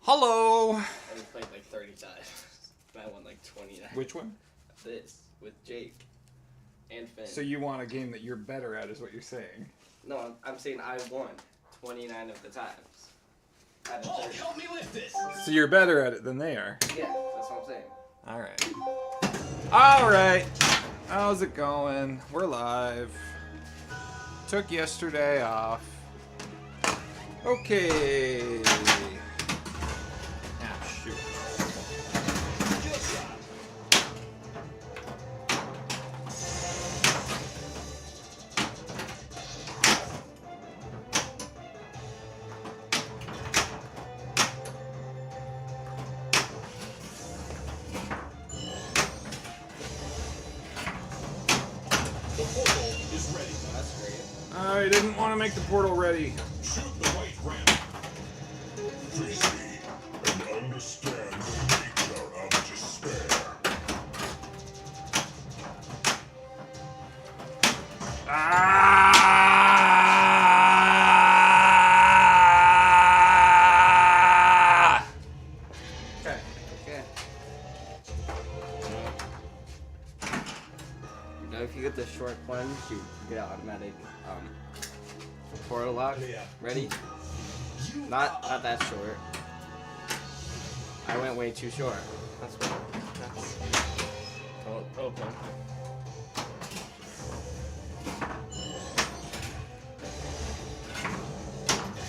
Hello! I just played like 30 times. I won like 29. Which one? This, with Jake and Finn. So you want a game that you're better at is what you're saying. No, I'm saying I won 29 of the times. Paul, help me lift this! So you're better at it than they are. Yeah, that's what I'm saying. Alright. Alright! How's it going? We're live. Took yesterday off. Okay. Ah, shoot. The portal is ready. That's great. I didn't want to make the portal ready. Shoot the right ramp. They see and understand the nature of despair. Ah! Okay. Okay. Now if you get the short plunge, you get automatic portal lock. Yeah. Ready? Not that short. I went way too short. That's what. Don't open.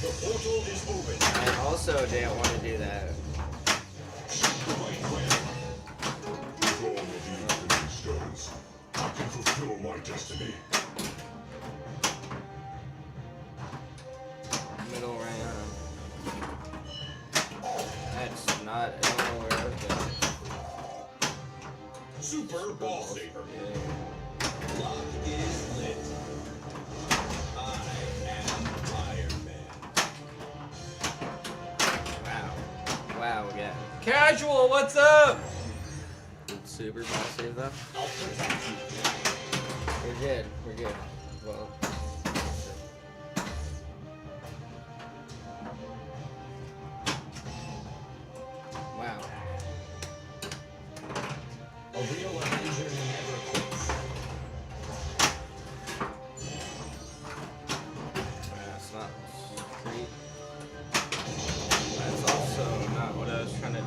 The portal is open. I also didn't want to do that. Shoot the right ramp. With all of the infinity stones, I can fulfill my destiny. Middle round. That's not anywhere open. Super ball saver. Yeah. Lock is lit. I am Iron Man. Wow. Wow again. Casual, what's up? Super ball save though. I'll protect you. We're good. We're good. Well. Wow. A real Avenger never quits. That's not street. That's also not what I was trying to do.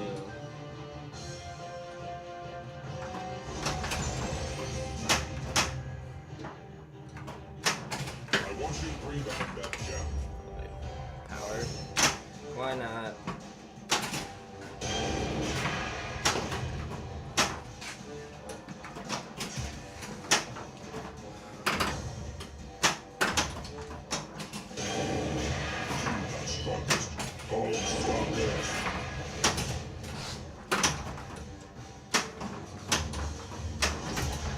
I want you to bring back that gem. Like, power. Why not? The strongest. Go strongest.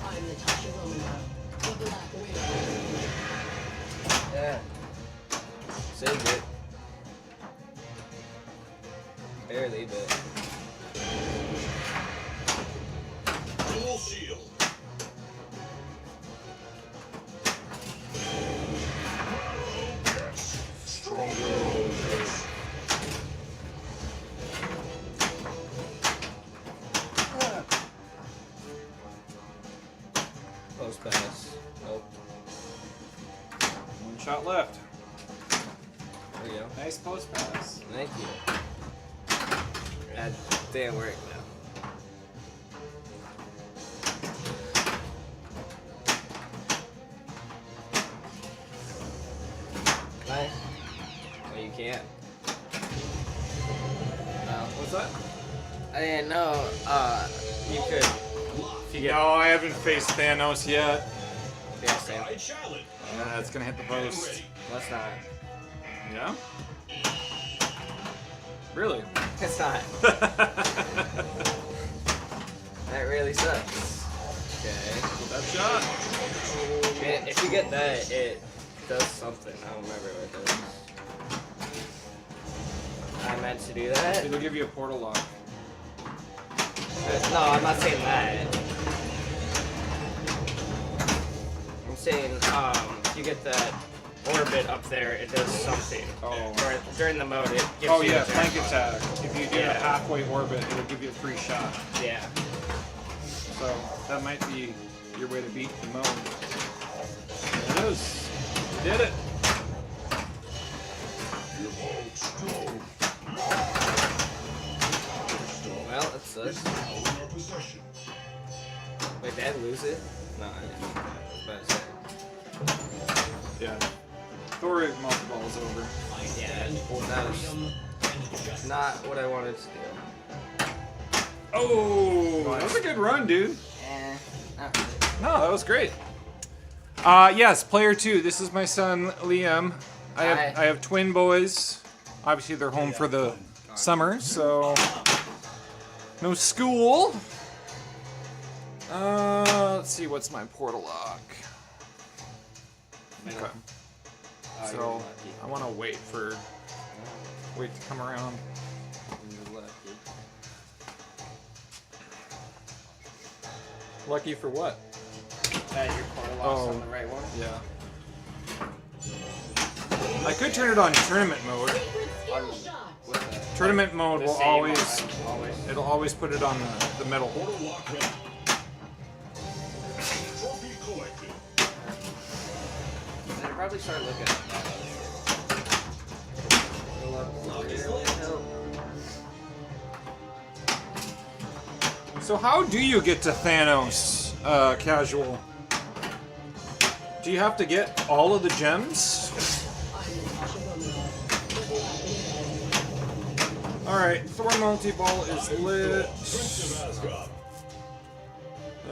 I'm Natasha Romanoff, the Black Widow. Yeah. Saved it. Barely, but. Dual shield. Yes. Stronger. Close pass. Nope. One shot left. There we go. Nice post pass. Thank you. That didn't work though. Nice. Well, you can't. No. What's that? I didn't know. You could. If you get. No, I haven't faced Thanos yet. Yeah, same. I challenge. It's gonna hit the And post. ready. Let's not. Yeah? Really? It's not. That really sucks. Okay. That shot. And if you get that, it does something. I don't remember what it does. I meant to do that. It'll give you a portal lock. No, I'm not saying that. I'm saying, if you get that orbit up there, it does something. Oh. Or during the mode, it gives Oh you yeah, a flank jackpot. attack. If you do Yeah. a halfway orbit, it'll give you a free shot. Yeah. So that might be your way to beat the mode. There it is. You did it. Well, that's It's now in our possession. Wait, did I lose it? No, I didn't. I was about to say. Yeah. Thor multi-ball is over. Yeah, that was not what I wanted to do. Oh, that was a good run, dude. Not really. No, that was great. Yes, player 2. This is my son Liam. I have twin boys. Obviously, they're home for the summer, so no school. Let's see, what's my portal lock? Middle. Okay. Oh, you're So lucky. I want to wait to come around. You're lucky. Lucky for what? Your corner lock's on the right one. Yeah. I could turn it on tournament mode. What's that? Tournament mode The will same always, one, always. it'll always put it on the middle. Portal lock ready. Trophy collected. They probably start looking at that. So how do you get to Thanos, casual? Do you have to get all of the gems? Alright, Thor multi-ball is lit. Prince of Asgard.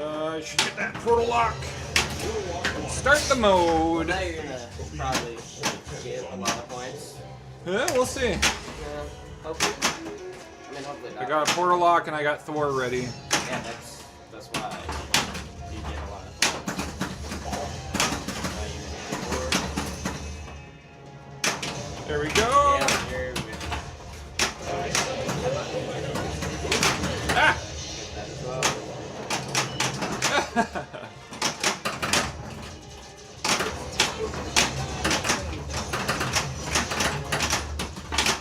I should get that portal lock. Start the mode. Now you're gonna probably get a lot of points. Yeah, we'll see. Yeah, hopefully. I mean, hopefully not. I got a portal lock and I got Thor ready. Yeah, that's why you get a lot of points. There we go. Yeah, you're with Ah! that as well.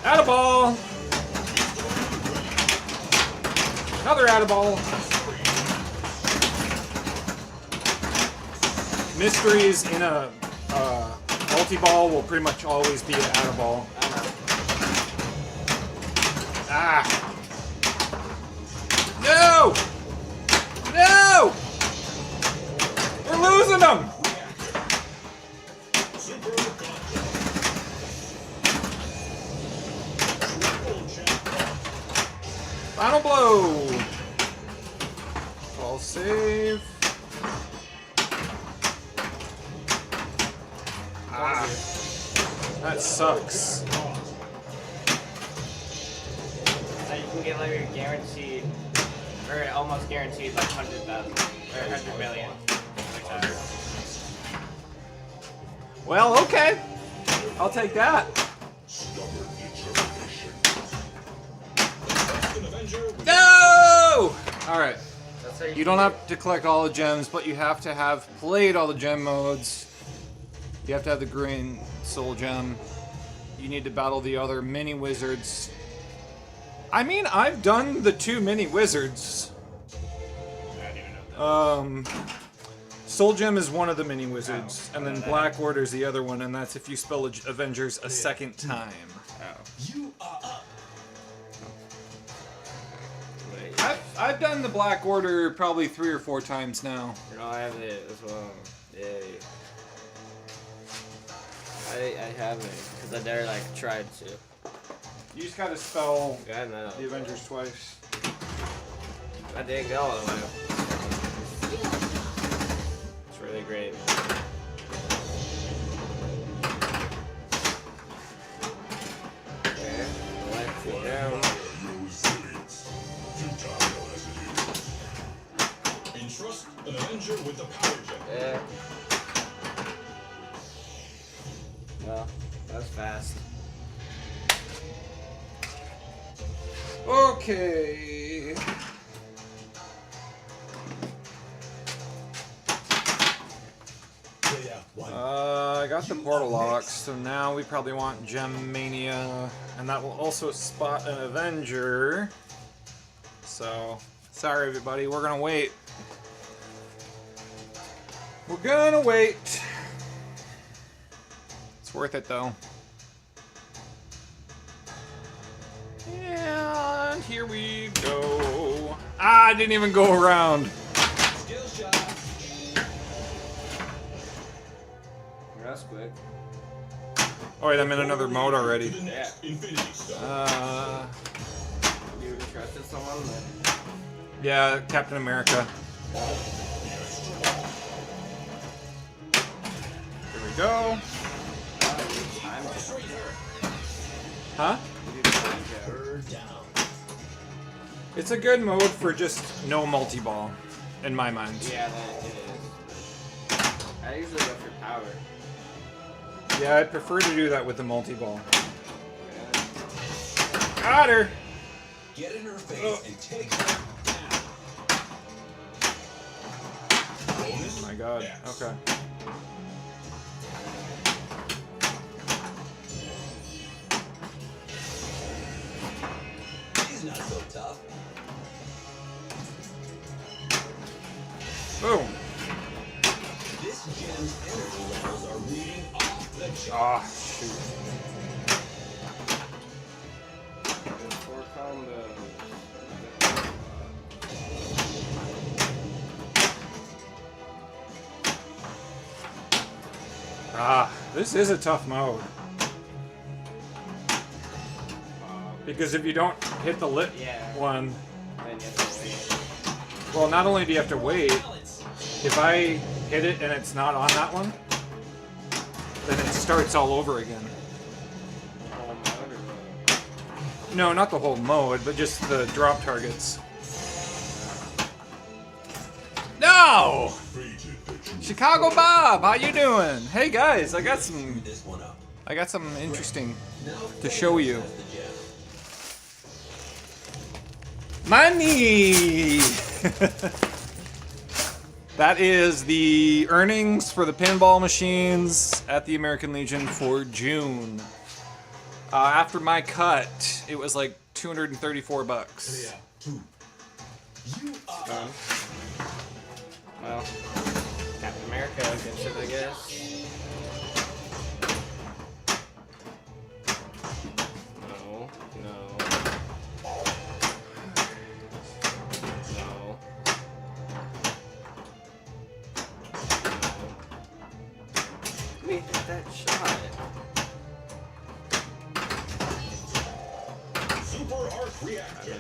Atta-ball! Another atta-ball. Mysteries in a multi-ball will pretty much always be an atta-ball. Ah! No! No! We're losing them! Final blow! Ball save. Ah. That sucks. So you can get like your guaranteed, or almost guaranteed, like 100,000 or 100 million. Like that. Well, okay. I'll take that. Stubborn determination. An Avenger with No! Alright. That's how You don't have to collect all the gems, but you have to have played all the gem modes. You have to have the green soul gem. You need to battle the other mini wizards. I mean, I've done the 2 mini wizards. I don't even know that. Soul Gem is one of the mini wizards, and then Black Order is the other one, and that's if you spell Avengers a second time. you are up. Wait, I've done the Black Order probably 3 or 4 times now. no, I have it as well. Yay. I haven't, because I never like tried to. You just gotta spell I know. the Avengers twice. I didn't go all the way up. It's really great. Okay, let's go down. Your resilience. Futile as it is. Entrust an Avenger with the power gem. Yeah. Well, that was fast. Okay. I got got the portal locks, so now we probably want Gem Mania, and that will also spot an Avenger. So, sorry everybody, we're gonna wait. We're gonna wait. It's worth it though. And here we go. Ah, I didn't even go around. Skill shot. That's quick. Oh wait, I'm in another mode already. Yeah. Infinity Stone. You would have trusted someone then? Yeah, Captain America. Here we go. Huh? It's a good mode for just no multi-ball, in my mind. Yeah, that it is. I usually go for power. Yeah, I prefer to do that with the multi-ball. Got her! Get in her face and take her down. Oh my god, okay. She's not so tough. Boom! This gem's energy levels are reading off the chart. Ah, shoot. 4 combos. Ah, this is a tough mode. Because if you don't hit the lit Yeah. one, Then you have to wait. well, not only do you have to wait, if I hit it and it's not on that one, then it starts all over again. The whole mode or what? No, not the whole mode, but just the drop targets. No! Chicago Bob, how you doing? Hey guys, I got some interesting to show you. Money! That is the earnings for the pinball machines at the American Legion for June. After my cut, it was like $234. Well, Captain America gets it, I guess. No, no. No. Wait, that shot. Super Arc Reactor.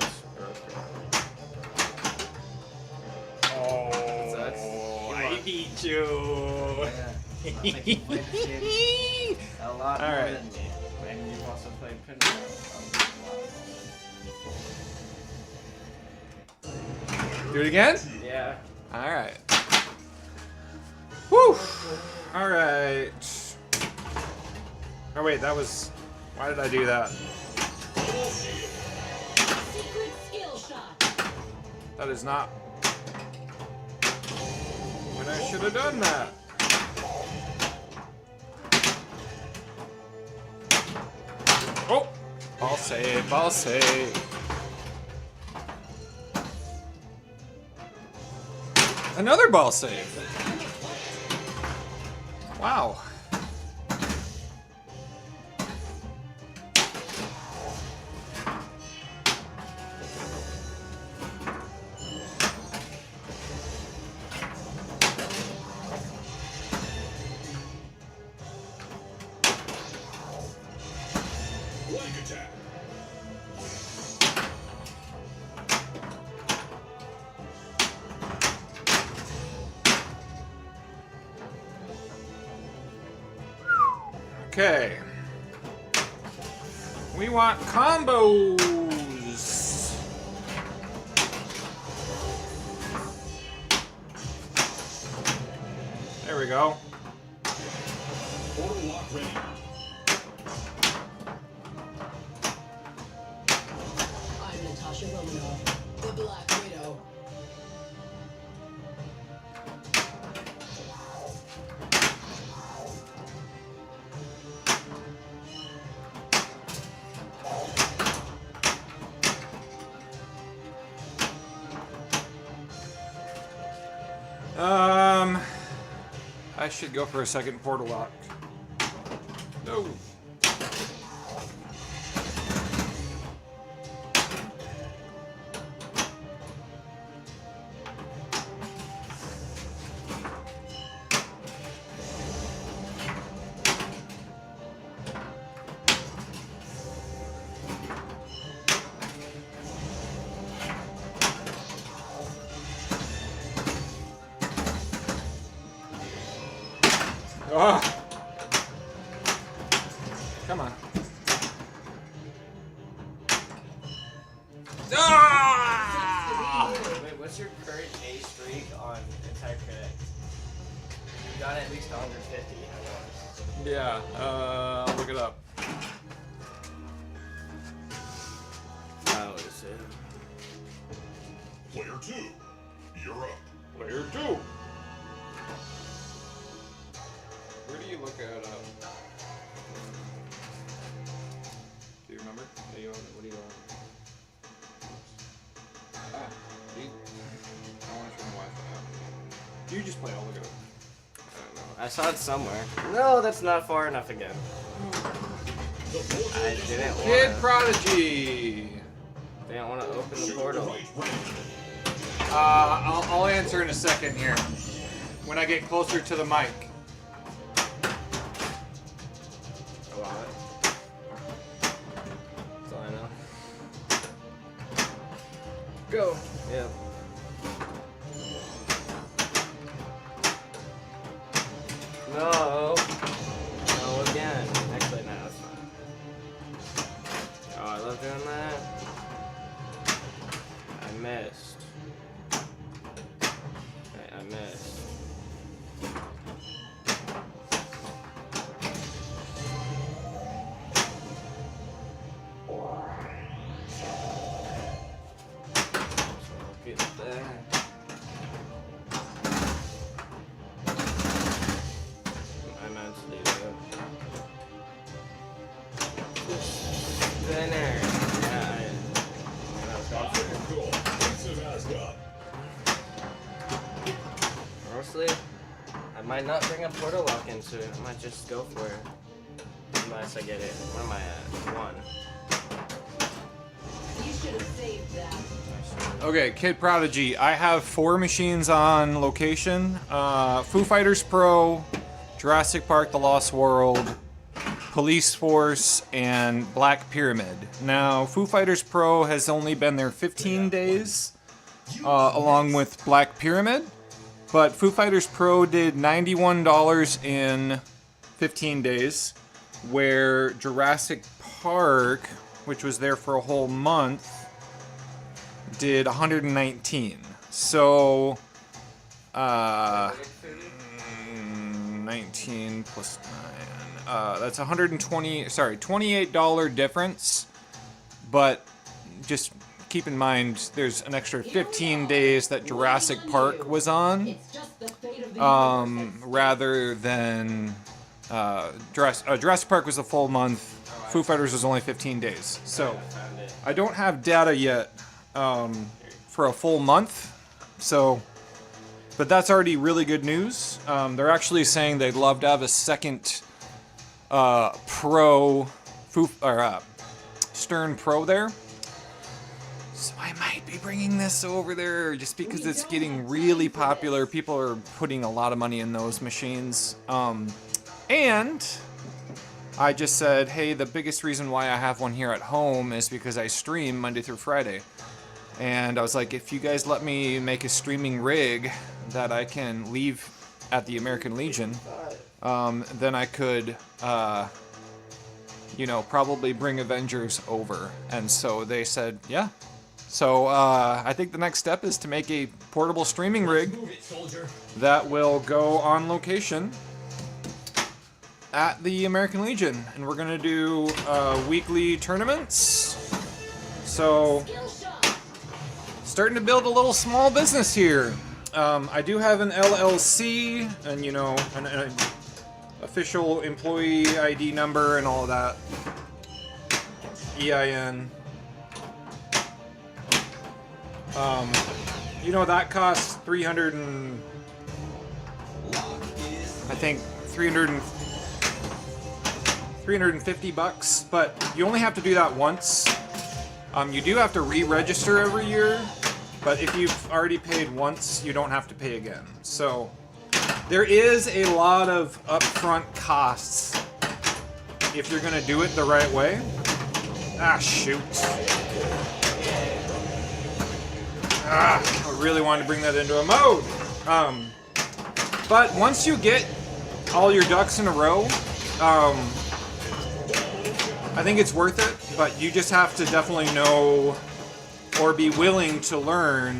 Oh, I beat you. A lot All more right. than me. And you've also played Pinball. Do it again? Yeah. All right. Whew. All right. Oh wait, that was. Why did I do that? Secret skill shot. That is not. When I should have done that. Oh! Ball save, ball save. Another ball save. Wow. Leg attack. Okay. We want combos. There we go. Portal lock ready. I'm Natasha Romanoff, the Black Widow. I should go for a second portal lock. No. Ah! Come on. Ah! Wait, what's your current A streak on entire critic? You got at least 150. Yeah, I'll look it up. How is it? Player 2, you're up. Player 2. Where do you look at? Do you remember? Are you on? What are you on? Ah, see? I want to turn the Wi-Fi out. You just play. I'll look it up. I don't know. I saw it somewhere. No, that's not far enough again. I didn't Kid want to. Prodigy. Didn't want to open the portal. I'll answer in a second here. When I get closer to the mic. A lot. That's all I know. Go. Yep. No. No again. Actually, no, it's fine. Oh, I love doing that. I missed. Okay, I missed. Get that. I meant to do that. Spinner. Yeah, I was going for it. Cool. Prince of Asgard. Honestly, I might not bring a portal lock into it. I might just go for it. Unless I get it. What am I at? 1. You should have saved that. Okay, Kid Prodigy. I have 4 machines on location. Foo Fighters Pro, Jurassic Park: The Lost World, Police Force, and Black Pyramid. Now, Foo Fighters Pro has only been there 15 days, along with Black Pyramid. But Foo Fighters Pro did $91 in 15 days, where Jurassic Park, which was there for a whole month, did 119. So, 19 plus 9. That's $28 difference. But just keep in mind, there's an extra 15 days that Jurassic Park was on, It's just the fate of the universe. rather than Jurassic Park was a full month. Foo Fighters was only 15 days. So Found it. I don't have data yet for a full month. So, but that's already really good news. They're actually saying they'd love to have a second Stern Pro there. So I might be bringing this over there just because it's getting really popular. People are putting a lot of money in those machines. And I just said, hey, the biggest reason why I have one here at home is because I stream Monday through Friday. And I was like, if you guys let me make a streaming rig that I can leave at the American Legion, then I could, probably bring Avengers over. And so they said, yeah. So I think the next step is to make a portable streaming rig Move it, soldier. that will go on location at the American Legion. And we're going to do weekly tournaments. So Skill shot. starting to build a little small business here. I do have an LLC and, an official employee ID number and all of that. EIN. That costs $350 I think 350 bucks, but you only have to do that once. You do have to re-register every year, but if you've already paid once, you don't have to pay again. So there is a lot of upfront costs if you're gonna do it the right way. Ah, shoot. I really wanted to bring that into a mode. But once you get all your ducks in a row, I think it's worth it, but you just have to definitely know or be willing to learn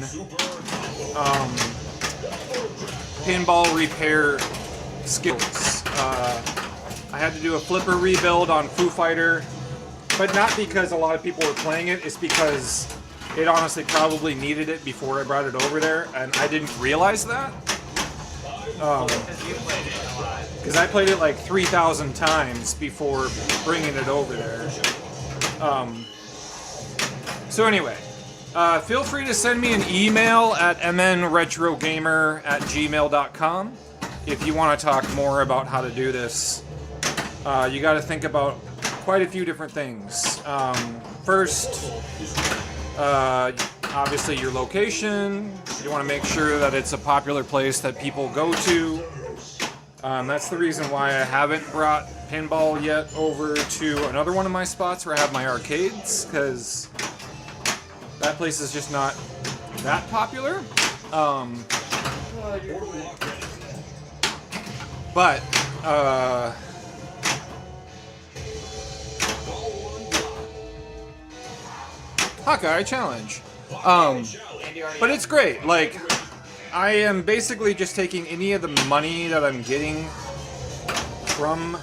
pinball repair skills. I had to do a flipper rebuild on Foo Fighter, but not because a lot of people were playing it, it's because it honestly probably needed it before I brought it over there, and I didn't realize that. Because I played it like 3,000 times before bringing it over there. So anyway, feel free to send me an email at mnretrogamer@gmail.com if you want to talk more about how to do this. You got to think about quite a few different things. First, obviously your location. You want to make sure that it's a popular place that people go to. That's the reason why I haven't brought pinball yet over to another one of my spots where I have my arcades, because that place is just not that popular. But Hawkeye challenge. But it's great. Like, I am basically just taking any of the money that I'm getting from...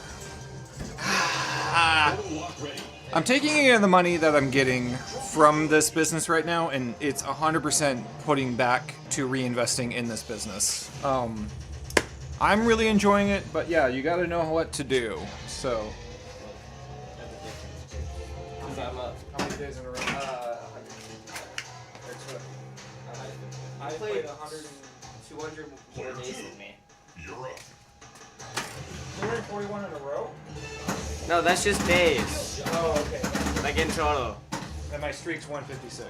I'm taking any of the money that I'm getting from this business right now, and it's 100% putting back to reinvesting in this business. I'm really enjoying it, but yeah, you gotta know what to do, so... How many days in a row? I played 100, 200 more days than me. You're up. 241 in a row? No, that's just days. Oh, okay. Like in total. And my streak's 156.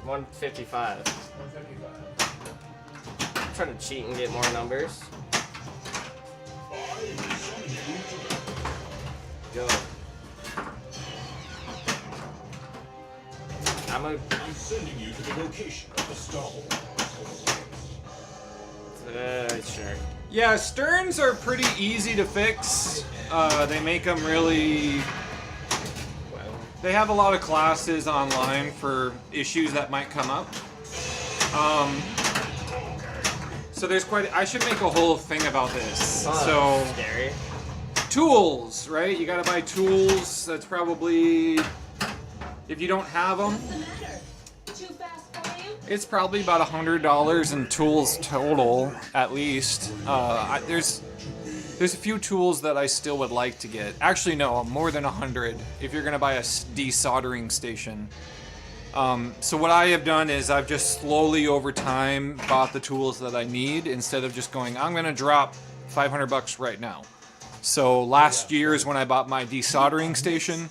155. 155. I'm trying to cheat and get more numbers. Go. I'm sending you to the location of the stall. Sure. Yeah, Sterns are pretty easy to fix. They make them really... They have a lot of classes online for issues that might come up. So there's quite... I should make a whole thing about this. Oh, so, scary. tools, right? You gotta buy tools. That's probably... If you don't have them, What's the matter? Too fast for you? it's probably about $100 in tools total, at least. There's a few tools that I still would like to get. Actually, no, more than 100 if you're gonna buy a desoldering station. So what I have done is I've just slowly over time bought the tools that I need instead of just going, I'm gonna drop 500 bucks right now. So last year is when I bought my desoldering station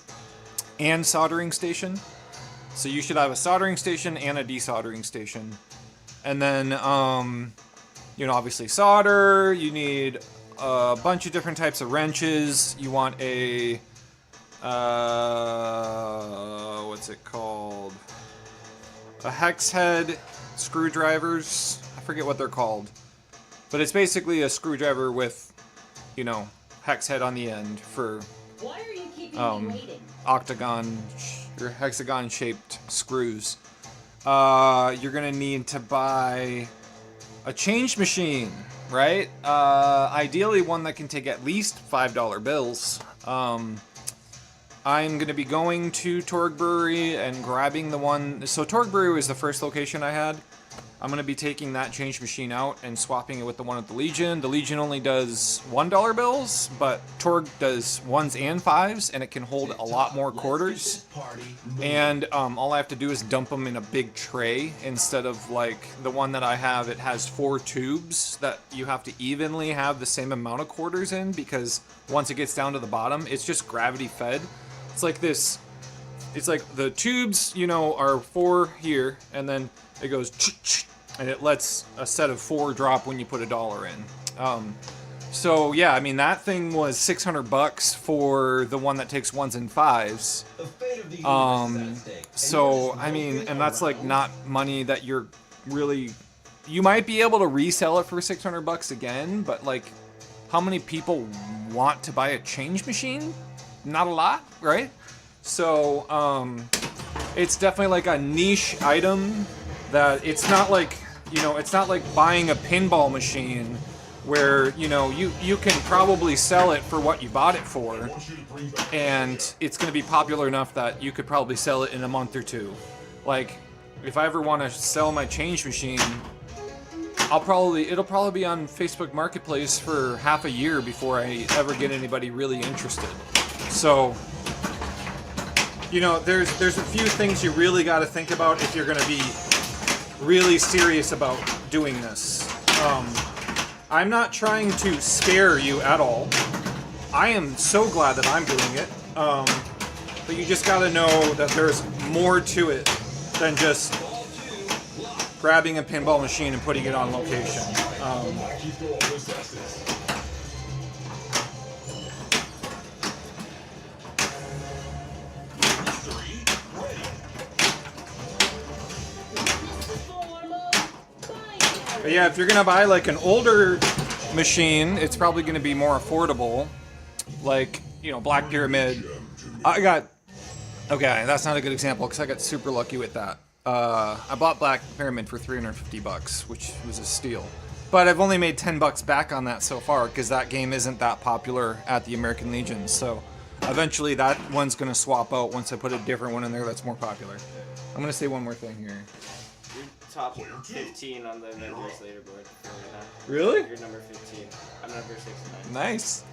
and soldering station. So you should have a soldering station and a desoldering station. And then, you know, obviously solder, you need a bunch of different types of wrenches. You want a, what's it called? A hex head screwdrivers. I forget what they're called. But it's basically a screwdriver with, you know, hex head on the end for Why are you keeping me waiting? octagon or hexagon shaped screws. You're gonna need to buy a change machine, right? Ideally one that can take at least $5 bills. I'm gonna be going to Torg Brewery and grabbing the one. So Torg Brewery was the first location I had. I'm going to be taking that change machine out and swapping it with the one at the Legion. The Legion only does $1 bills, but Torg does 1s and 5s, and it can hold a lot more quarters. And all I have to do is dump them in a big tray instead of like the one that I have. It has 4 tubes that you have to evenly have the same amount of quarters in, because once it gets down to the bottom, it's just gravity fed. It's like this. It's like the tubes, you know, are 4 here, and then it goes, and it lets a set of 4 drop when you put $1 in. So yeah, I mean that thing was $600 for the one that takes 1s and 5s. So I mean, and that's like not money that you're really. You might be able to resell it for $600 again, but like, how many people want to buy a change machine? Not a lot, right? So it's definitely like a niche item that it's not like, you know, it's not like buying a pinball machine where, you know, you can probably sell it for what you bought it for, and it's going to be popular enough that you could probably sell it in a month or 2. Like, if I ever want to sell my change machine, it'll probably be on Facebook Marketplace for half a year before I ever get anybody really interested. So, you know, there's a few things you really got to think about if you're going to be really serious about doing this. I'm not trying to scare you at all. I am so glad that I'm doing it. But you just got to know that there's more to it than just grabbing a pinball machine and putting it on location. But yeah, if you're gonna buy like an older machine, it's probably gonna be more affordable. Like, you know, Black Pyramid. Okay, that's not a good example because I got super lucky with that. I bought Black Pyramid for $350, which was a steal. But I've only made $10 back on that so far because that game isn't that popular at the American Legion. So eventually that one's gonna swap out once I put a different one in there that's more popular. I'm gonna say one more thing here. Top 15 on the members leaderboard. Really? You're number 15. I'm number 69. Nice.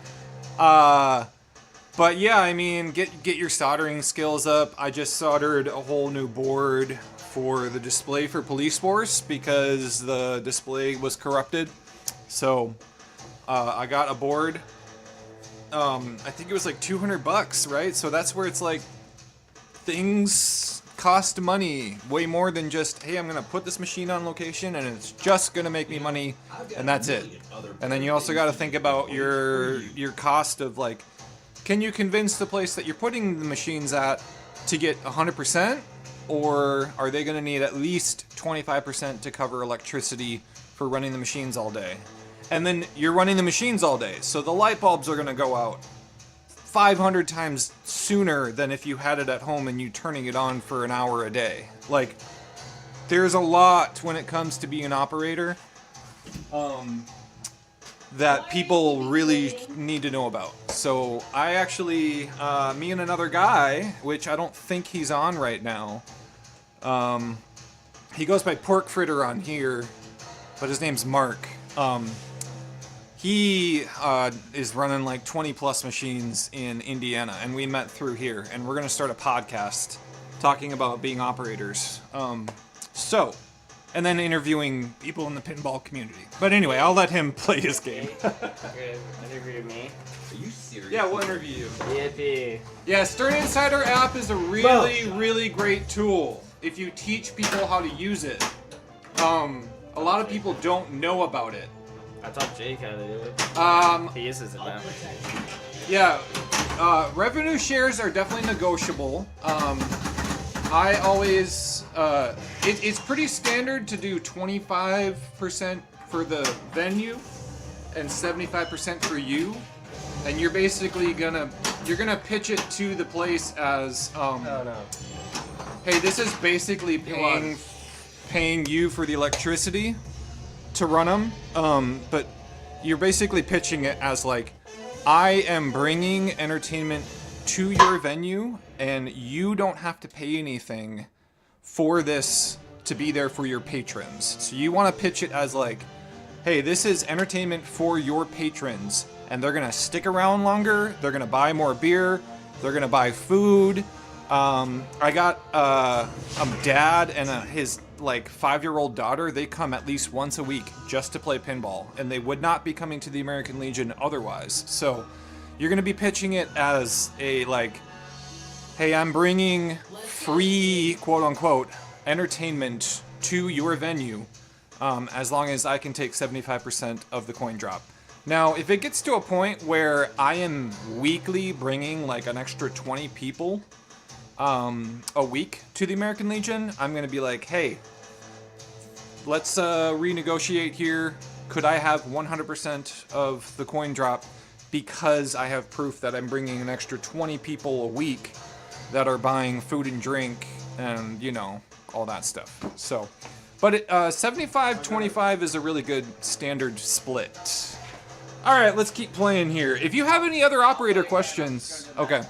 But yeah, I mean, get your soldering skills up. I just soldered a whole new board for the display for Police Force because the display was corrupted. So I got a board. I think it was like $200, right? So that's where it's like things cost money way more than just, hey, I'm gonna put this machine on location and it's just gonna make me money and that's it. And then you also got to think about your cost of like, can you convince the place that you're putting the machines at to get 100%, or are they gonna need at least 25% to cover electricity for running the machines all day? And then you're running the machines all day, so the light bulbs are gonna go out 500 times sooner than if you had it at home and you turning it on for an hour a day. Like, there's a lot when it comes to being an operator that people really need to know about. So I actually, me and another guy, which I don't think he's on right now, he goes by Pork Fritter on here, but his name's Mark. He is running like 20 plus machines in Indiana, and we met through here, and we're going to start a podcast talking about being operators. And then interviewing people in the pinball community. But anyway, I'll let him play his game. Okay, interview me. Are you serious? Yeah, we'll interview you. Yippee. Yeah, Stern Insider app is a really great tool if you teach people how to use it. A lot of people don't know about it. I taught Jake how to do it. He uses it now. Yeah, revenue shares are definitely negotiable. I always, it's pretty standard to do 25% for the venue and 75% for you, and you're basically you're gonna pitch it to the place as, hey, this is basically paying you for the electricity to run them, but you're basically pitching it as like, I am bringing entertainment to your venue and you don't have to pay anything for this to be there for your patrons. So you want to pitch it as like, hey, this is entertainment for your patrons, and they're gonna stick around longer. They're gonna buy more beer. They're gonna buy food. I got a dad and his like 5-year-old daughter. They come at least once a week just to play pinball, and they would not be coming to the American Legion otherwise. So you're gonna be pitching it as a like, hey, I'm bringing free, quote unquote, entertainment to your venue, as long as I can take 75% of the coin drop. Now, if it gets to a point where I am weekly bringing like an extra 20 people a week to the American Legion, I'm gonna be like, hey, let's renegotiate here. Could I have 100% of the coin drop because I have proof that I'm bringing an extra 20 people a week that are buying food and drink and, you know, all that stuff. So, but 75-25 is a really good standard split. All right, let's keep playing here. If you have any other operator questions, okay.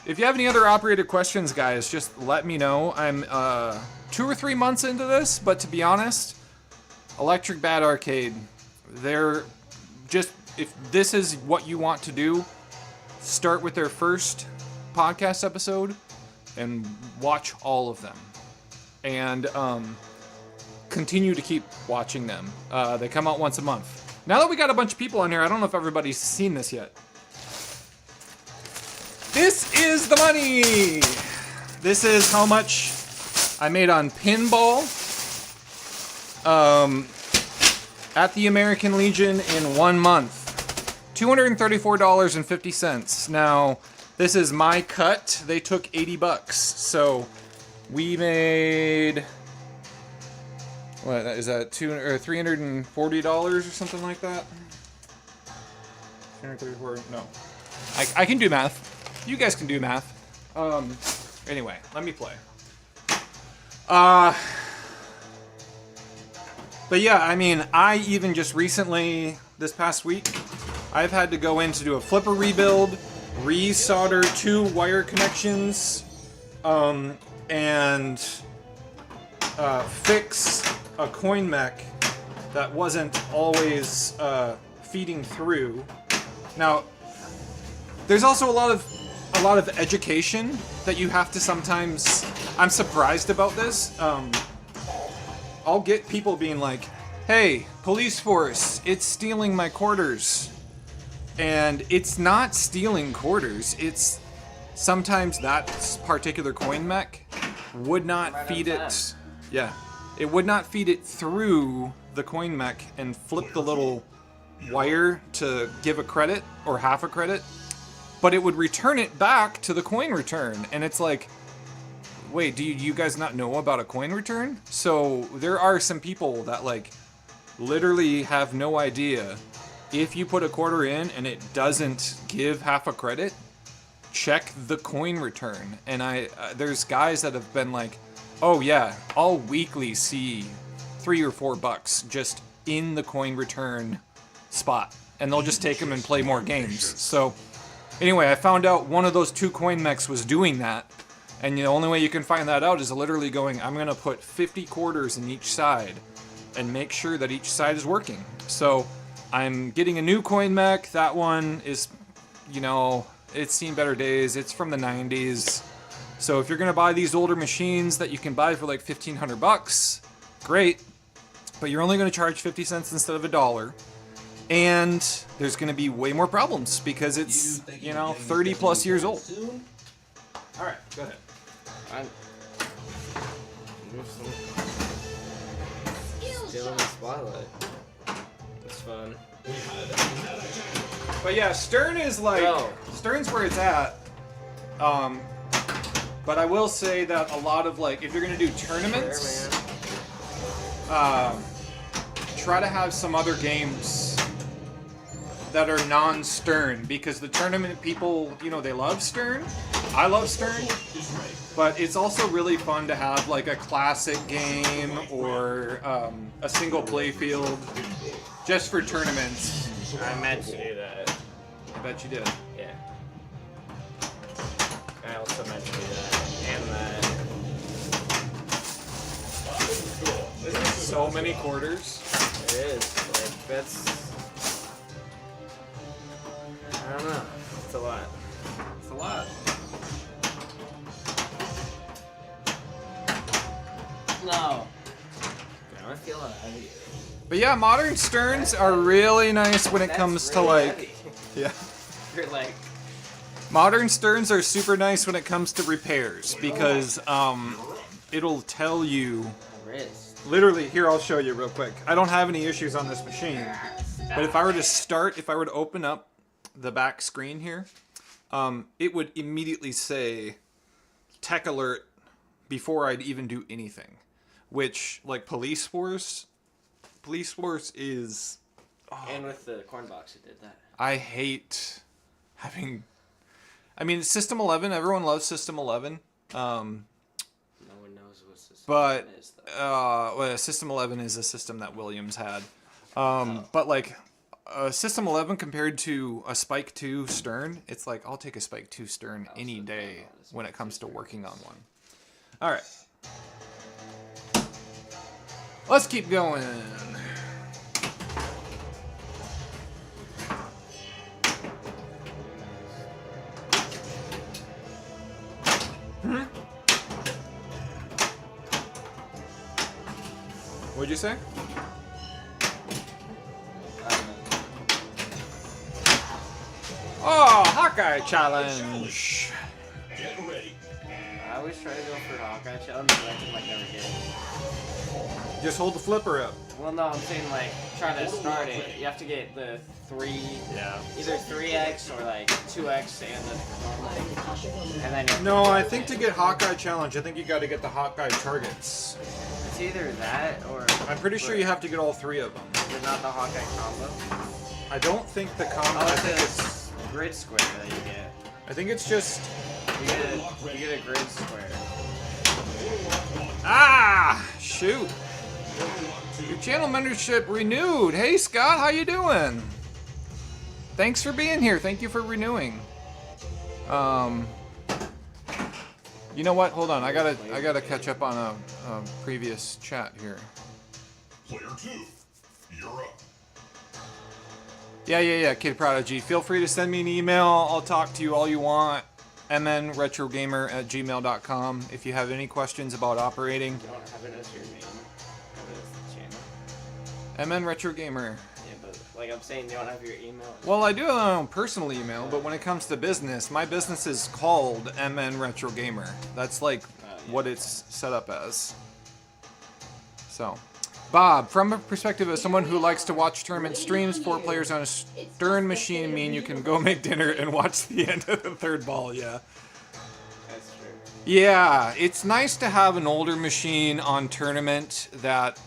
If you have any other operator questions, guys, just let me know. I'm 2 or 3 months into this, but to be honest, Electric Bat Arcade, they're just, if this is what you want to do, start with their first podcast episode and watch all of them. And continue to keep watching them. They come out once a month. Now that we got a bunch of people on here, I don't know if everybody's seen this yet. This is the money! This is how much I made on Pinball at the American Legion in 1 month. $234.50. Now, this is my cut. They took 80 bucks. So, we made... what is that? $340 or something like that? 334? No. I can do math. You guys can do math. Anyway, let me play. But yeah, I mean, I even just recently, this past week, I've had to go in to do a flipper rebuild, re-solder 2 wire connections, and fix a coin mech that wasn't always feeding through. Now, there's also a lot of education that you have to sometimes. I'm surprised about this. I'll get people being like, "Hey, police force, it's stealing my quarters," and it's not stealing quarters. It's sometimes that particular coin mech would not feed it. Yeah. It would not feed it through the coin mech and flip the little wire to give a credit or half a credit, but it would return it back to the coin return. And it's like, wait, do you guys not know about a coin return? So there are some people that like literally have no idea. If you put a quarter in and it doesn't give half a credit, check the coin return. And there's guys that have been like, oh yeah, I'll weekly see $3 or $4 just in the coin return spot, and they'll just take them and play more games. So anyway, I found out one of those 2 coin mechs was doing that, and the only way you can find that out is literally going, I'm gonna put 50 quarters in each side and make sure that each side is working. So I'm getting a new coin mech. That one is, you know, it's seen better days. It's from the 90s. So if you're gonna buy these older machines that you can buy for like $1,500, great, but you're only gonna charge 50 cents instead of $1. And there's gonna be way more problems because it's, you know, 30 plus years old. All right, go ahead. Still in the spotlight. It's fun. But yeah, Stern is like, Stern's where it's at. But I will say that a lot of like, if you're gonna do tournaments, try to have some other games that are non-Stern, because the tournament people, you know, they love Stern. I love Stern, but it's also really fun to have like a classic game or a single play field just for tournaments. I meant to do that. I bet you did. Yeah. I also meant to do that. And that. so many quarters. It is. Like, that's... I don't know. It's a lot. It's a lot. No. I feel heavy. But yeah, modern sterns are really nice when it comes to like... Heavy. Yeah. You're like... Modern sterns are super nice when it comes to repairs because it'll tell you... Wrist. Literally, here I'll show you real quick. I don't have any issues on this machine. But if I were to open up the back screen here, it would immediately say tech alert before I'd even do anything. Which, like, Police Force is... Oh, And with the corn box, it did that. I hate having... I mean, System 11, everyone loves System 11. No one knows what system But it is, though. well, System 11 is a system that Williams had. But, like, System 11 compared to a Spike 2 Stern, it's like, I'll take a Spike 2 Stern any day when it comes to working on one. All right. Let's keep going. What'd you say? Oh, Hawkeye Challenge. Get ready. I always try to go for Hawkeye Challenge, but I can like never get it. Just hold the flipper up. Well, no, I'm saying like try to start it. You have to get the either 3x or like 2x and the normal. I'm Natasha Romanoff. And then you have No, I think to get Hawkeye Challenge, I think you got to get the Hawkeye targets. it's either that or I'm pretty sure you have to get all three of them. Is it not the Hawkeye combo? I don't think the combo. Oh, I it's think a it's. grid square that you get. I think it's just. You get a grid square. Ah, shoot. Your channel membership renewed. Hey Scott, how you doing? Thanks for being here. Thank you for renewing. You know what? Hold on. I gotta catch up on a previous chat here. Player 2, you're up. Yeah, Kid Prodigy. Feel free to send me an email. I'll talk to you all you want. mnretrogamer@gmail.com if you have any questions about operating. You don't have it as your name. Have it as the channel. mnretrogamer. Yeah, but like I'm saying, you don't have your email. Well, I do have my own personal email, but when it comes to business, my business is called mnretrogamer. That's like what it's set up as. So, Bob, from a perspective of someone who likes to watch tournament streams, 4 players on a Stern machine mean you can go make dinner and watch the end of the third ball, yeah. That's true. Yeah, it's nice to have an older machine on tournament that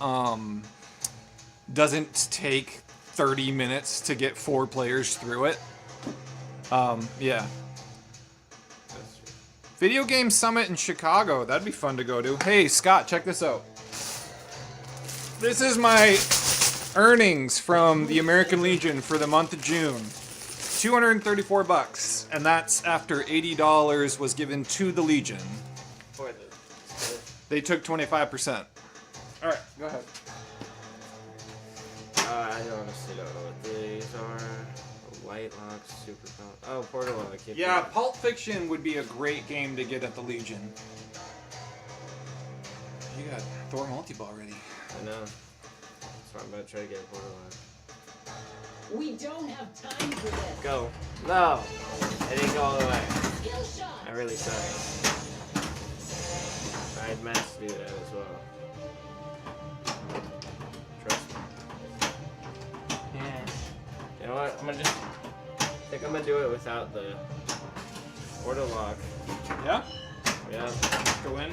doesn't take 30 minutes to get 4 players through it. Yeah. That's true. Video Game Summit in Chicago. That'd be fun to go to. Hey, Scott, check this out. This is my earnings from the American Legion for the month of June. $234, and that's after $80 was given to the Legion. For the They took 25%. All right, go ahead. I don't honestly don't know what these are. White Lock, Super Pump. Oh, Portal Lock. Yeah, Pulp Fiction would be a great game to get at the Legion. You got Thor multi-ball ready. I know. So I'm about to try to get Portal Lock. We don't have time for this. Go. No! It didn't go all the way. Skill shot. I really suck. I had Matt to do that as well. Trust me. Yeah. You know what? I think I'm gonna do it without the Portal Lock. Yeah? Yeah. Go in.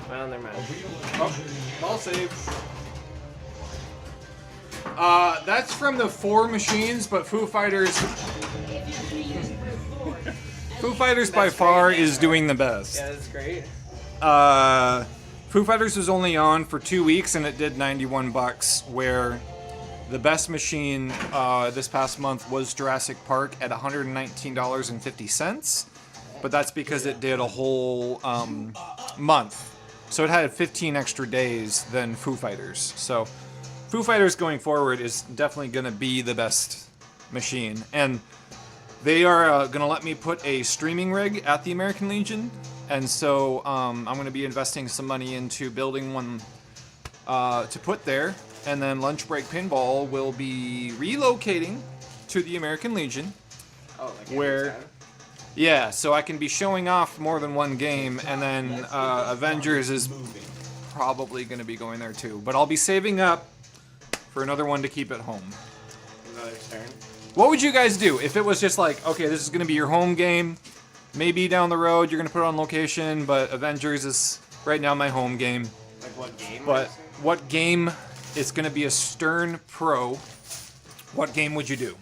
Well, never mind. Oh, ball save. That's from the 4 machines, but Foo Fighters by far is doing the best. Yeah, that's great. Foo Fighters was only on for 2 weeks and it did $91, where the best machine this past month was Jurassic Park at $119.50, but that's because it did a whole month So it had 15 extra days than Foo Fighters. So Foo Fighters going forward is definitely going to be the best machine. And they are going to let me put a streaming rig at the American Legion. And so I'm going to be investing some money into building one to put there. And then Lunch Break Pinball will be relocating to the American Legion. Oh, like Where- anytime? Yeah, so I can be showing off more than one game, and then Avengers is probably going to be going there too. But I'll be saving up for another one to keep at home. Another turn. What would you guys do if it was just like, okay, this is going to be your home game. Maybe down the road you're going to put it on location, but Avengers is right now my home game. Like what game? But what game is going to be a Stern Pro? What game would you do?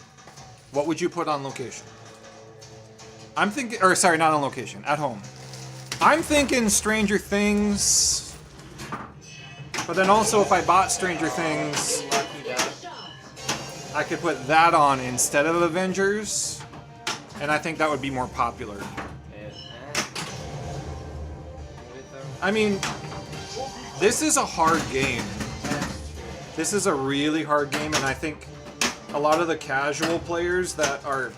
What would you put on location? I'm thinking, or sorry, not on location, at home. I'm thinking Stranger Things, but then also if I bought Stranger Things, Lucky Duck. I could put that on instead of Avengers, and I think that would be more popular. I mean, this is a hard game. This is a really hard game, and I think a lot of the casual players that are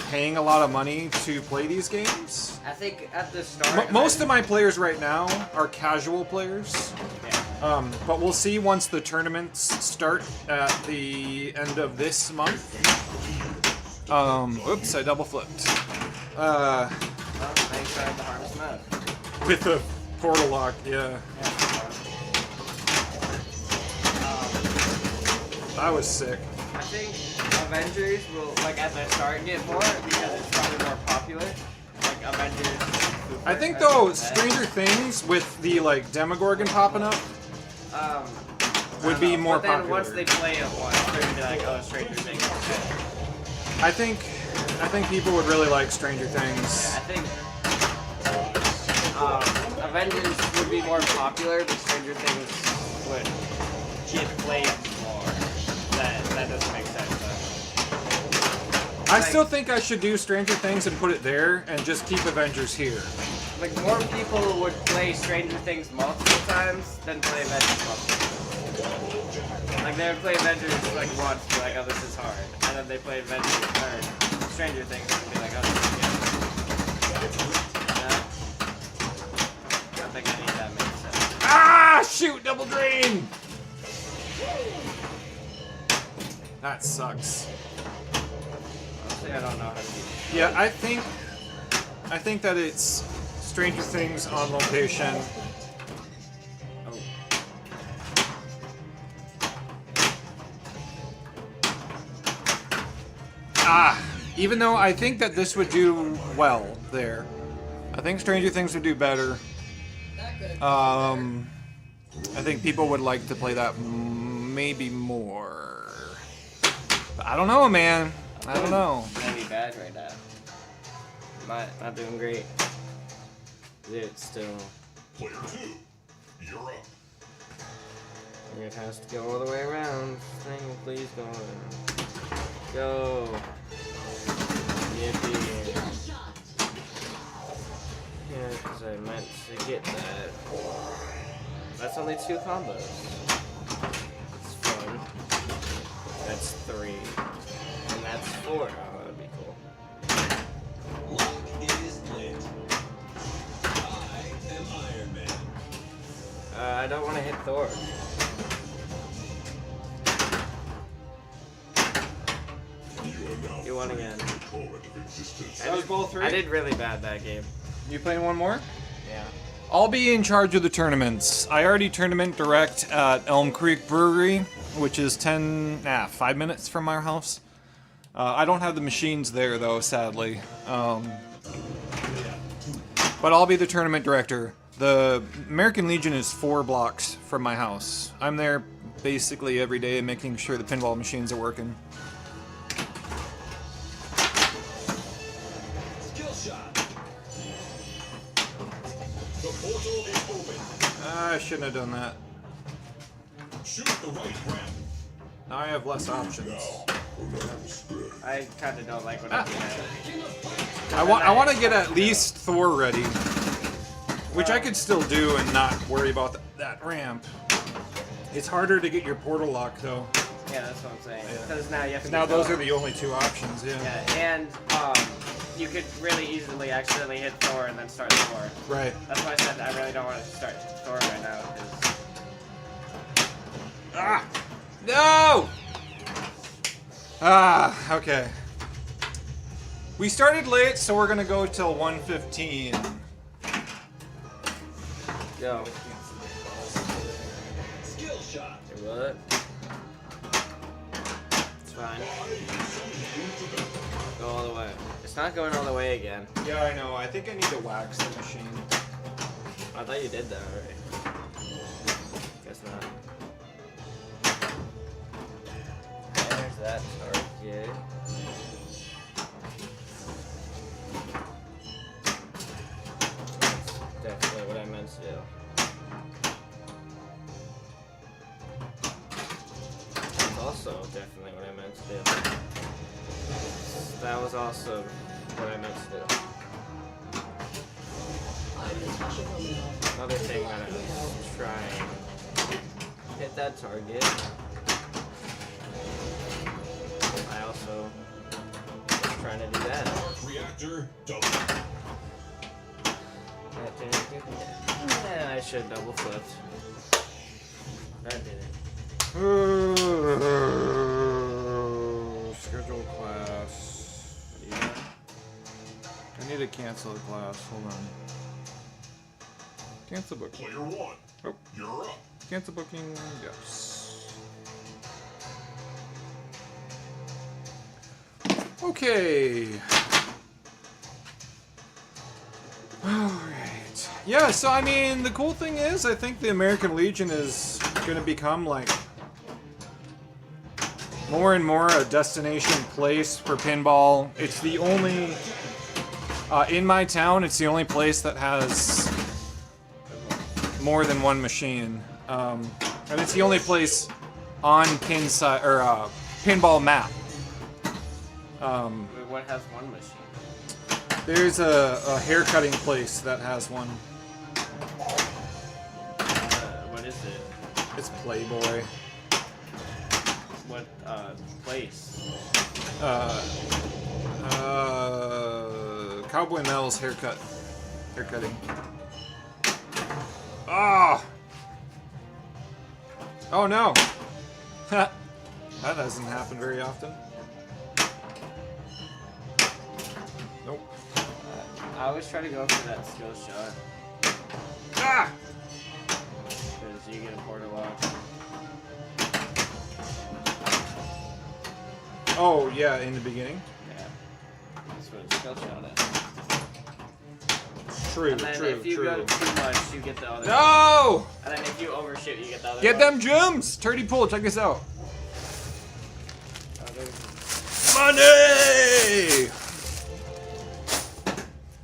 paying a lot of money to play these games. I think at the start. Most of my players right now are casual players. But we'll see once the tournaments start at the end of this month. Oops, I double flipped. Well, thanks for the harvest mode. With the portal lock, yeah. That was sick. I think Avengers will, like, at the start get more because it's probably more popular. Like, Avengers. I think though, Stranger Things with the like Demogorgon popping up would be more but then popular. once they play it once, they're gonna be like, oh, Stranger Things. I think people would really like Stranger Things. I think Avengers would be more popular, but Stranger Things would get played more. That doesn't make sense, though. I still think I should do Stranger Things and put it there and just keep Avengers here. Like, more people would play Stranger Things multiple times than play Avengers multiple times. Like, they would play Avengers, like, once, be like, oh, this is hard. And then they play Avengers, or Stranger Things, and be like, oh, this is good. I don't think any of that makes sense. Ah, shoot, double drain! That sucks. Honestly, I don't know how to do it. Yeah, I think that it's Stranger Things on location. Oh. Even though I think that this would do well there. I think Stranger Things would do better. I think people would like to play that maybe more. But I don't know, man. I don't know. Maybe bad right now. Not doing great. Dude, still. Player 2, you're up. It has to go all the way around. Thing, please go around. Go. Yippee. Yeah, because I meant to get that. That's only 2 combos. It's fun. That's 3. And that's 4. Oh, that'd be cool. Luck is lit. I am Iron Man. I don't want to hit Thor. You won again. That was ball 3? I did really bad that game. You playing one more? Yeah. I'll be in charge of the tournaments. I already tournament direct at Elm Creek Brewery, which is 5 minutes from our house. I don't have the machines there though, sadly. But I'll be the tournament director. The American Legion is 4 blocks from my house. I'm there basically every day making sure the pinball machines are working. Skill shot. The portal is open. I shouldn't have done that. Shoot the right ramp. Now I have less options. I kind of don't like what I do. I want to get at least Thor ready. Which I could still do and not worry about that ramp. It's harder to get your portal lock though. Yeah, that's what I'm saying. Yeah. Because now you have to. Now get those the- are the only two options, yeah. Yeah, and you could really easily accidentally hit Thor and then start Thor. Right. That's why I said I really don't want to start Thor right now. 'Cause Ah! No! Ah, okay. We started late, so we're gonna go till 1:15. Yo. Skill shot. Hey, what? It's fine. Go all the way. It's not going all the way again. Yeah, I know. I think I need to wax the machine. I thought you did that already. Guess not. There's that target. That's definitely what I meant to do. That's also definitely what I meant to do. That was also what I meant to do. I'm Natasha Romanoff. Another thing that I was trying. Hit that target. I also was trying to do that. Arc reactor double. That didn't do it. Yeah, I should double flipped. That did it. Schedule class. What are you doing? I need to cancel the class. Hold on. Cancel booking. Player 1. Oh. You're up. Cancel booking. Yes. Okay. Alright. Yeah, so I mean, the cool thing is, I think the American Legion is going to become, like, more and more a destination place for pinball. It's the only... in my town, it's the only place that has more than one machine. And it's the only place on pinball map. Wait, what has one machine? There's a haircutting place that has one. What is it? It's Playboy. What place? Cowboy Mel's haircutting. Ah! Oh no! That doesn't happen very often. Nope. I always try to go for that skill shot. Ah! Because you get a portal lock. Oh yeah, in the beginning. Yeah. That's what a skill shot is. True, And then if you go too much, you get the other one. No! And then if you overshoot, you get the other Get one. them gems! Turdy Pool, check this out. Oh, there's- Money!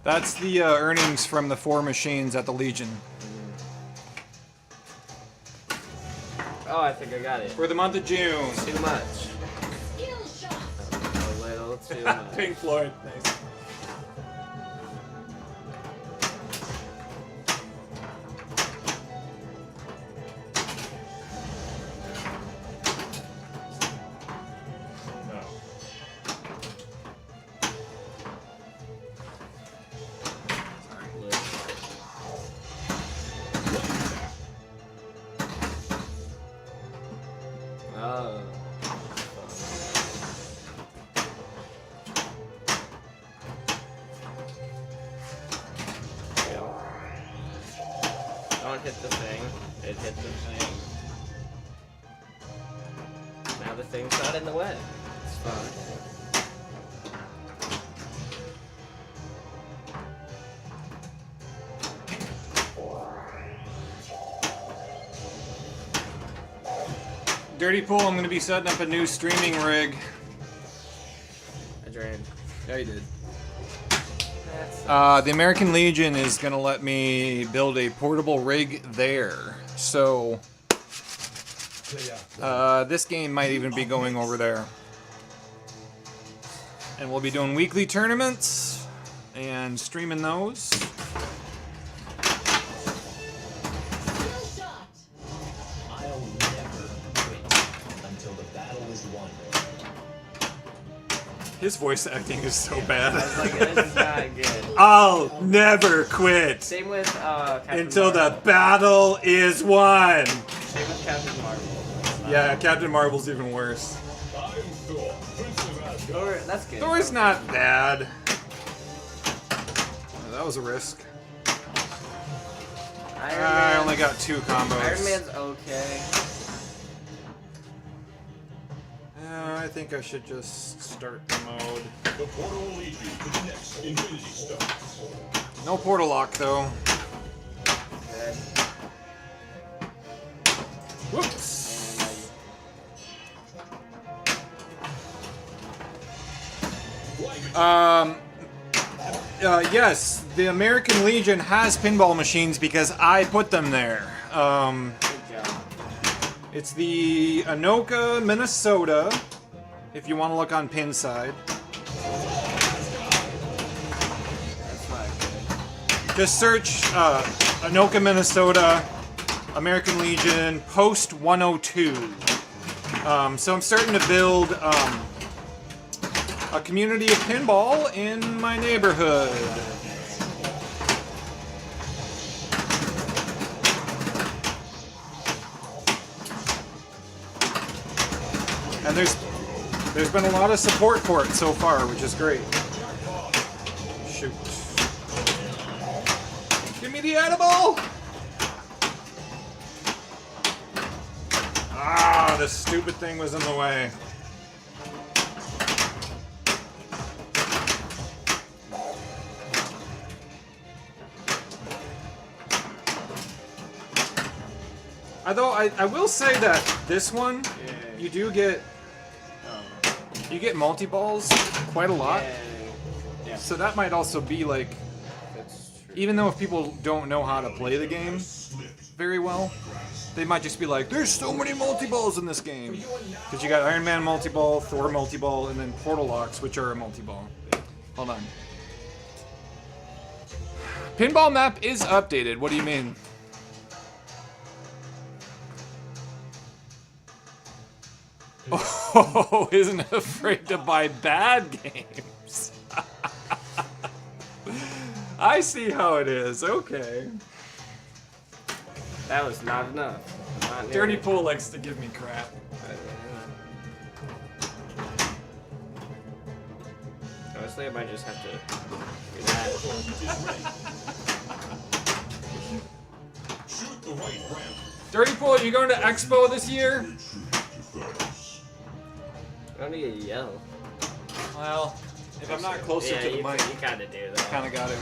That's the earnings from the 4 machines at the Legion. Oh, I think I got it. For the month of June. Too much. Skill shot. A little too much. Pink Floyd. Nice. Now. Oh. Don't hit the thing. It hit the thing. Now the thing's not in the way. It's fine. Dirty Pool, I'm going to be setting up a new streaming rig. I drained. Yeah, you did. That's The American Legion is going to let me build a portable rig there. So, this game might even be going over there. And we'll be doing weekly tournaments and streaming those. His voice acting is so I bad. was like, this is not good. I'll never quit Same with Captain until the Marvel. battle is won. Same with Captain Marvel. Yeah, Captain Marvel's even worse. I am Thor, Prince of Asgard. Thor, that's good. Thor's not bad. That was a risk. Iron I Man- only got 2 combos. Iron Man's okay. I think I should just start the mode. The portal will lead you to the next Infinity Stones. No portal lock though. Good. Whoops. Yes, the American Legion has pinball machines because I put them there. Good job. It's the Anoka, Minnesota, if you want to look on pin side. That's not good. Just search Anoka, Minnesota, American Legion, Post 102. So I'm starting to build a community of pinball in my neighborhood. And there's been a lot of support for it so far, which is great. Shoot. Give me the edible! Ah, this stupid thing was in the way. Although I will say that this one, you do get multi-balls quite a lot. Yeah. So that might also be like, That's true. even though if people don't know how to play the game very well, they might just be like, there's so many multi-balls in this game. Because you got Iron Man multi-ball, Thor multi-ball, and then Portal Locks, which are a multi-ball. Hold on. Pinball map is updated. What do you mean? Oh, isn't afraid to buy bad games. I see how it is. Okay. That was not enough. Not nearly. Dirty Pool likes to give me crap. Honestly, I might just have to do that. Shoot the right ramp. Dirty Pool, are you going to Expo this year? I don't need to yell. Well, if I'm not closer Yeah, to the you, mic, you kind of do though. kind of got it.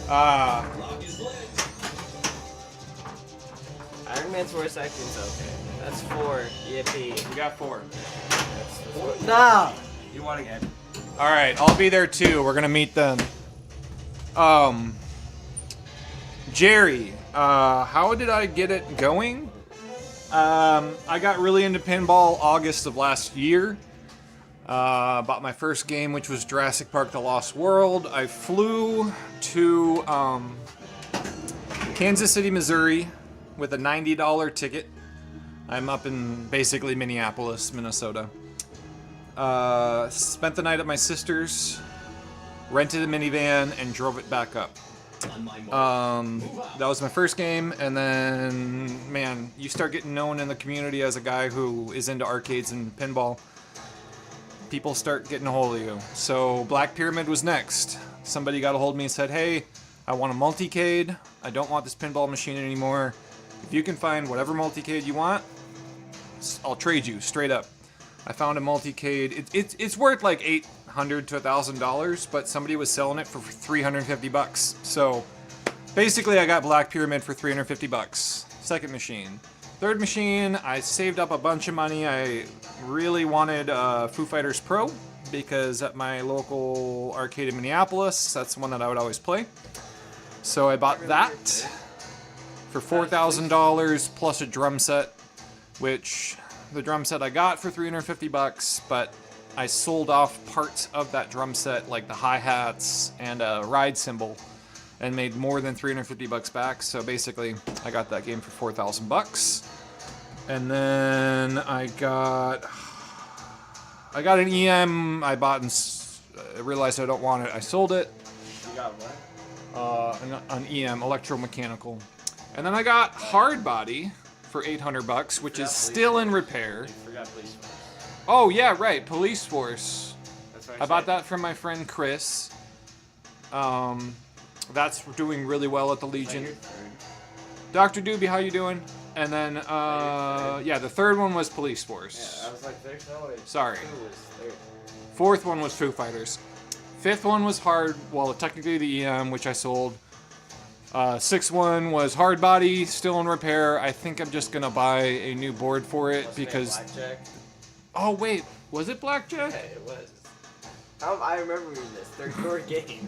Lock is lit. Iron Man's voice acting's okay. That's 4. Yippee. We got 4. No! You won again. All right, I'll be there too. We're gonna meet them. Jerry, how did I get it going? I got really into pinball August of last year. Bought my first game, which was Jurassic Park: The Lost World. I flew to Kansas City, Missouri, with a $90 ticket. I'm up in basically Minneapolis, Minnesota. Spent the night at my sister's, rented a minivan, and drove it back up. On my mark. That was my first game, and then, man, you start getting known in the community as a guy who is into arcades and pinball. People start getting a hold of you. So Black Pyramid was next. Somebody got a hold of me and said, hey, I want a multicade. I don't want this pinball machine anymore. If you can find whatever multicade you want, I'll trade you, straight up. I found a multicade. It's worth like $800 to $1,000, but somebody was selling it for $350. So basically I got Black Pyramid for $350. Second machine. Third machine, I saved up a bunch of money. I really wanted Foo Fighters Pro because at my local arcade in Minneapolis, that's the one that I would always play. So I bought that for $4,000 plus a drum set, which the drum set I got for $350, but I sold off parts of that drum set, like the hi-hats and a ride cymbal, and made more than $350 back. So basically, I got that game for $4,000. And then I got I got an EM I bought and realized I don't want it. I sold it. You got what? An EM, electromechanical. And then I got hard body for $800, which is still in repair. You forgot police force. Oh yeah, right, police force. That's what I bought said. that from my friend Chris. That's doing really well at the Is that Legion. your third? Dr. Doobie, how you doing? And then, yeah, the third one was police force. Yeah, I was like, there's no way. Sorry. 2 was third. Fourth one was Foo Fighters. Fifth one was hard, well, technically the EM, which I sold. Sixth one was hard body, still in repair. I think I'm just gonna buy a new board for it Wasn't it because. Blackjack? Oh wait, was it blackjack? Yeah, it was. I remember this. Third core game.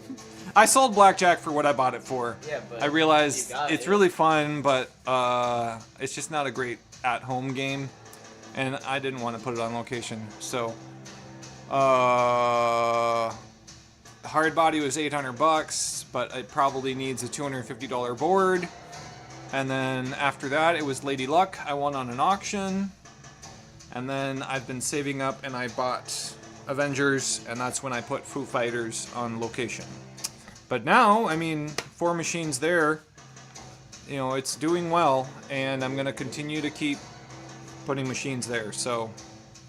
I sold blackjack for what I bought it for. Yeah, but I realized you got it's it. really fun, but it's just not a great at-home game, and I didn't want to put it on location. So, hard body was $800, but it probably needs a $250 board. And then after that, it was Lady Luck. I won on an auction, and then I've been saving up, and I bought Avengers, and that's when I put Foo Fighters on location. But now, I mean, 4 machines there, you know, it's doing well, and I'm going to continue to keep putting machines there. So,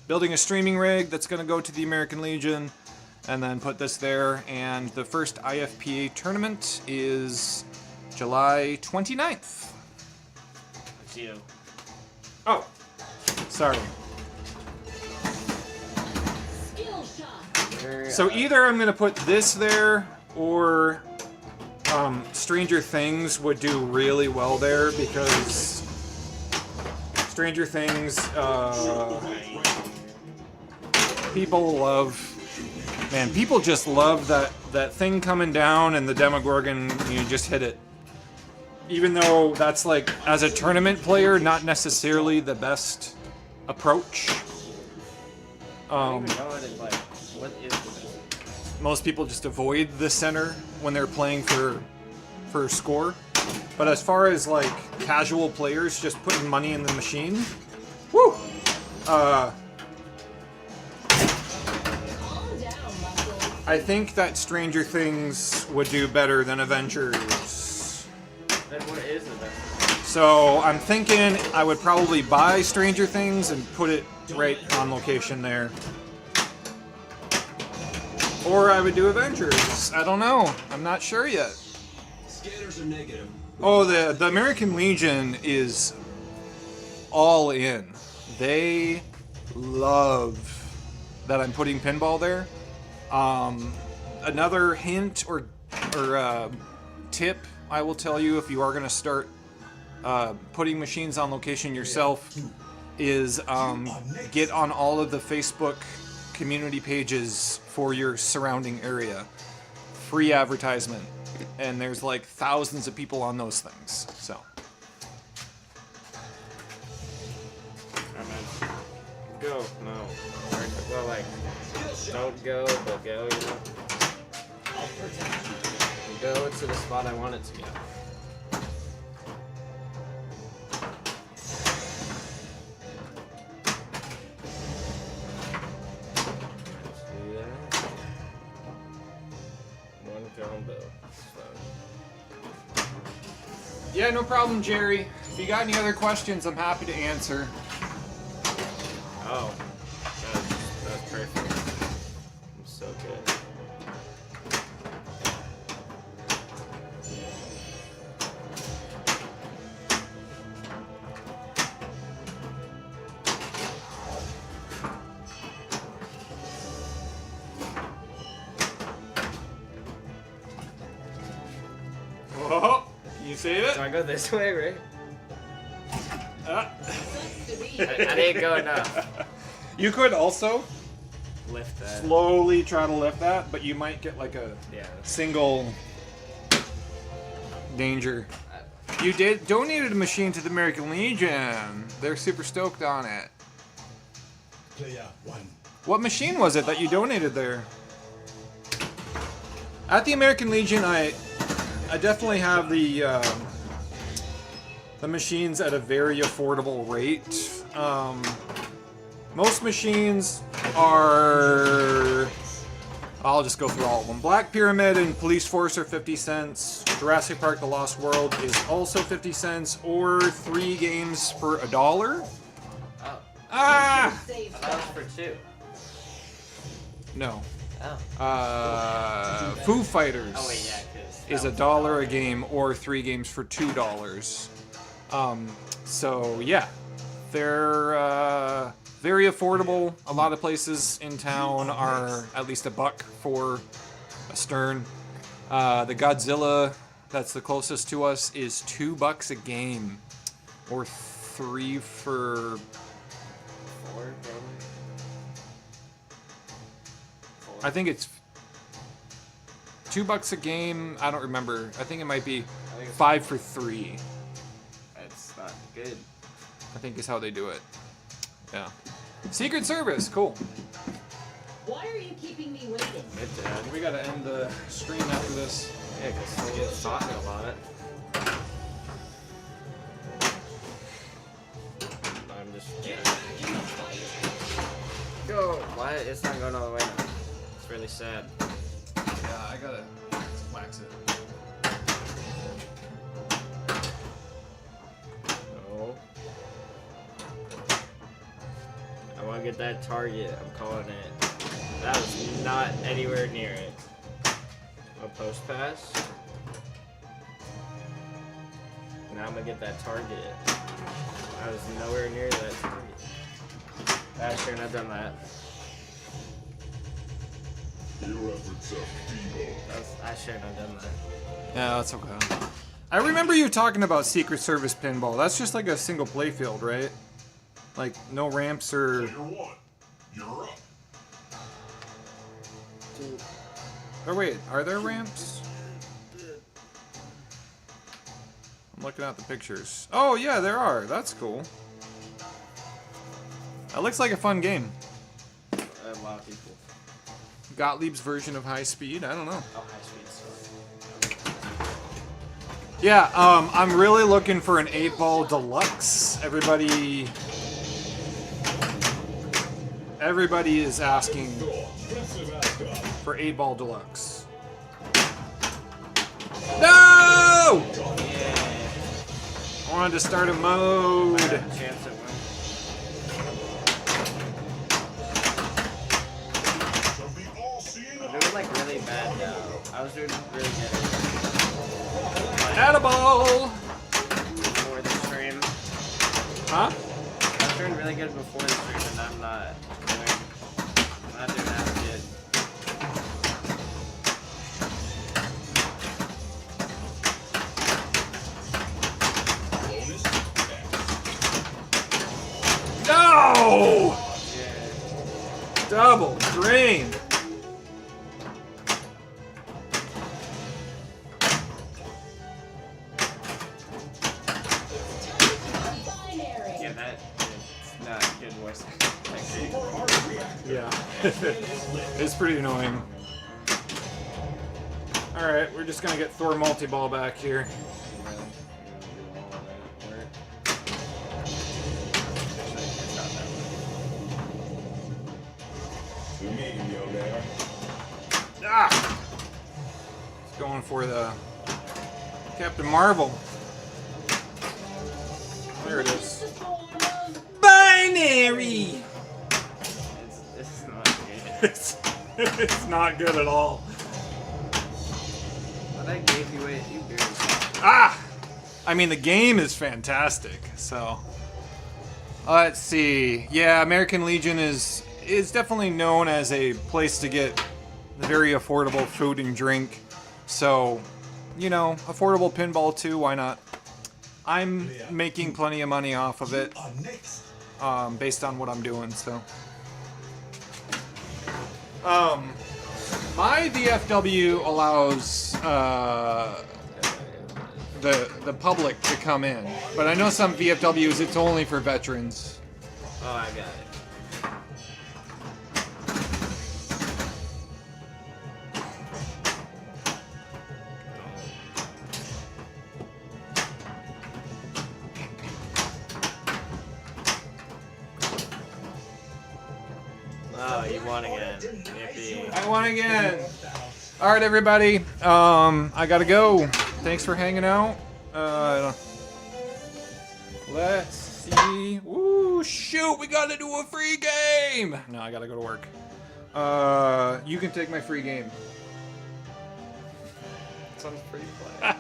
building a streaming rig that's going to go to the American Legion, and then put this there, and the first IFPA tournament is July 29th. It's you. Oh, sorry. Skill shot. So either I'm going to put this there, or Stranger Things would do really well there, because Stranger Things, people love, man, people just love that thing coming down and the Demogorgon, you just hit it. Even though that's, like, as a tournament player, not necessarily the best approach. I don't even know what it like. What is this? Most people just avoid the center when they're playing for score. But as far as like casual players just putting money in the machine, woo! Calm down, muscle. I think that Stranger Things would do better than Avengers. Then what is it then? So I'm thinking I would probably buy Stranger Things and put it right on location there. Or I would do Avengers. I don't know. I'm not sure yet. Scanners are negative. Oh, the American Legion is all in. They love that I'm putting pinball there. Another hint or tip I will tell you if you are going to start putting machines on location yourself is get on all of the Facebook community pages for your surrounding area. Free advertisement. And there's like thousands of people on those things. So. Go. No. Or, well, like, don't go, but go, you know? Go to the spot I want it to go. See that? One combo. So. Yeah, no problem, Jerry. If you got any other questions, I'm happy to answer. Oh, that's perfect. I'm so good. Oh, can you save it? Do I go this way, right? Sucks to be. I didn't go enough. You could also Lift that. slowly try to lift that, but you might get like a Yeah. single danger. You donated a machine to the American Legion. They're super stoked on it. Player 1. What machine was it that you donated there? At the American Legion, I definitely have the machines at a very affordable rate. Most machines are... I'll just go through all of them. Black Pyramid and Police Force are 50 cents. Jurassic Park The Lost World is also 50 cents. Or 3 games for $1. Oh, Ah! I thought it was for 2. No. Oh. Foo Fighters Oh wait, yeah, because is $1 a game or 3 games for $2. So yeah, they're very affordable. A lot of places in town are at least $1 for a Stern. The Godzilla that's the closest to us is $2 a game, or 3 for 4, probably. 4. I think it's $2 a game. I don't remember. I think it might be I think it's 5 for 3. That's not good. I think is how they do it. Yeah. Secret Service, cool. Why are you keeping me waiting? Good, Dad. We gotta end the stream after this. Yeah, because we get talking about it. I'm just. Go! Why? It's not going all the way now. It's really sad. Yeah, I gotta wax it. No. I want to get that target. I'm calling it. That was not anywhere near it. A post pass. Now I'm gonna get that target. I was nowhere near that target. I shouldn't have done that. Your efforts have Pinball. I shouldn't have done that. Yeah, that's okay. I remember you talking about Secret Service Pinball. That's just like a single play field, right? Like, no ramps or... Player 1, you're up. Or wait, are there ramps? I'm looking at the pictures. Oh, yeah, there are. That's cool. That looks like a fun game. A lot of people. Gottlieb's version of High Speed? I don't know. Oh, high speed stuff. Yeah, I'm really looking for an 8-ball deluxe. Everybody is asking for 8-ball deluxe. No! Yeah. I wanted to start a mode. I have a chance at winning. Of the all-seeing I'm doing like really bad now. I was doing really good. Attaboy! Before the stream. Huh? I was doing really good before the stream, and I'm not doing that good. No! Yeah. Double drain. Binary. Yeah, it's not good voice acting. Yeah. It's pretty annoying. Alright, we're just gonna get Thor multi-ball back here. Ah! It's going for the Captain Marvel. There it is. Binary! It's not good. It's not good at all. But I gave you it, you barely. Ah! I mean, the game is fantastic, so... Let's see. Yeah, American Legion is definitely known as a place to get very affordable food and drink. So, you know, affordable pinball too, why not? I'm making plenty of money off of it, based on what I'm doing, so... My VFW allows the public to come in, but I know some VFWs it's only for veterans. Oh, I got it. Oh won again. Yippee. I won again. All right, everybody. I gotta go. Thanks for hanging out. Let's see. Woo, shoot, we gotta do a free game. No, I gotta go to work. You can take my free game. Sounds pretty fun.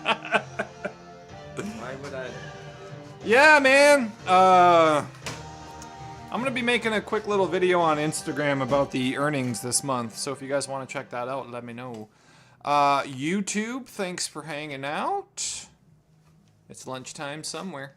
Why would I? Yeah, man. I'm gonna be making a quick little video on Instagram about the earnings this month. So if you guys want to check that out, let me know. YouTube, thanks for hanging out. It's lunchtime somewhere.